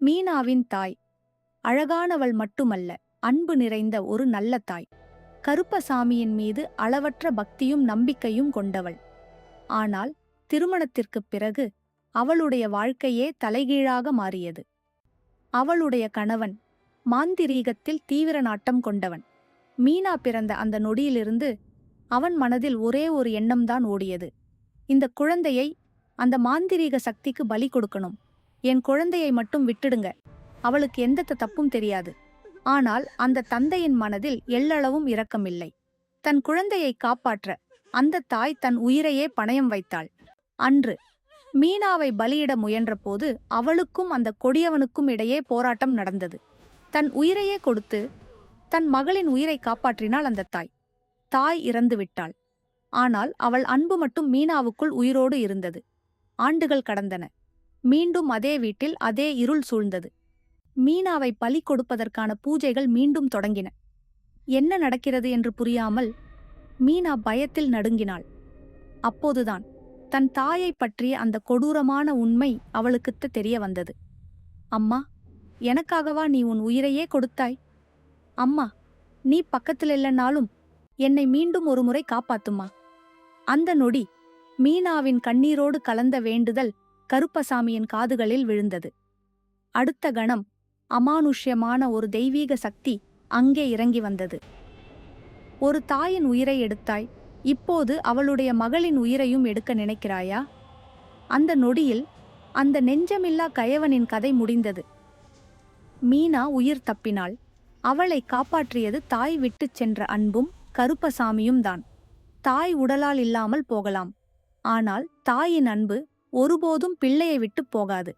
மீனாவின் தாய் அழகானவள் மட்டுமல்ல, அன்பு நிறைந்த ஒரு நல்ல தாய். கருப்பசாமியின் மீது அளவற்ற பக்தியும் நம்பிக்கையும் கொண்டவள். ஆனால் திருமணத்திற்குப் பிறகு அவளுடைய வாழ்க்கையே தலைகீழாக மாறியது. அவளுடைய கணவன் மாந்திரீகத்தில் தீவிர நாட்டம் கொண்டவன். மீனா பிறந்த அந்த நொடியிலிருந்து அவன் மனதில் ஒரே ஒரு எண்ணம்தான் ஓடியது. இந்த குழந்தையை அந்த மாந்திரீக சக்திக்கு பலி கொடுக்கணும். என் குழந்தையை மட்டும் விட்டுடுங்க, அவளுக்கு எந்த தப்பும் தெரியாது. ஆனால் அந்த தந்தையின் மனதில் எள்ளளவும் இரக்கமில்லை. தன் குழந்தையை காப்பாற்ற அந்த தாய் தன் உயிரையே பணயம் வைத்தாள். அன்று மீனாவை பலியிட முயன்றபோது அவளுக்கும் அந்த கொடியவனுக்கும் இடையே போராட்டம் நடந்தது. தன் உயிரையே கொடுத்து தன் மகளின் உயிரை காப்பாற்றினாள் அந்த தாய். தாய் இறந்து விட்டாள். ஆனால் அவள் அன்பு மட்டும் மீனாவுக்குள் உயிரோடு இருந்தது. ஆண்டுகள் கடந்தன. மீண்டும் அதே வீட்டில் அதே இருள் சூழ்ந்தது. மீனாவை பலி கொடுப்பதற்கான பூஜைகள் மீண்டும் தொடங்கின. என்ன நடக்கிறது என்று புரியாமல் மீனா பயத்தில் நடுங்கினாள். அப்போதுதான் தன் தாயை பற்றிய அந்த கொடூரமான உண்மை அவளுக்குத் தெரிய வந்தது. அம்மா, எனக்காகவா நீ உன் உயிரையே கொடுத்தாய்? அம்மா, நீ பக்கத்தில் இல்லைன்னாலும் என்னை மீண்டும் ஒரு முறை காப்பாத்துமா. அந்த நொடி மீனாவின் கண்ணீரோடு கலந்த வேண்டுதல் கருப்பசாமியின் காதுகளில் விழுந்தது. அடுத்த கணம் அமானுஷ்யமான ஒரு தெய்வீக சக்தி அங்கே இறங்கி வந்தது. ஒரு தாயின் உயிரை எடுத்தாய், இப்போது அவளுடைய மகளின் உயிரையும் எடுக்க நினைக்கிறாயா? அந்த நொடியில் அந்த நெஞ்சமில்லா கயவனின் கதை முடிந்தது. மீனா உயிர் தப்பினாள். அவளை காப்பாற்றியது தாய் விட்டுச் சென்ற அன்பும் கருப்பசாமியும் தான். தாய் உடலால் இல்லாமல் போகலாம், ஆனால் தாயின் அன்பு ஒருபோதும் பிள்ளையை விட்டு போகாது.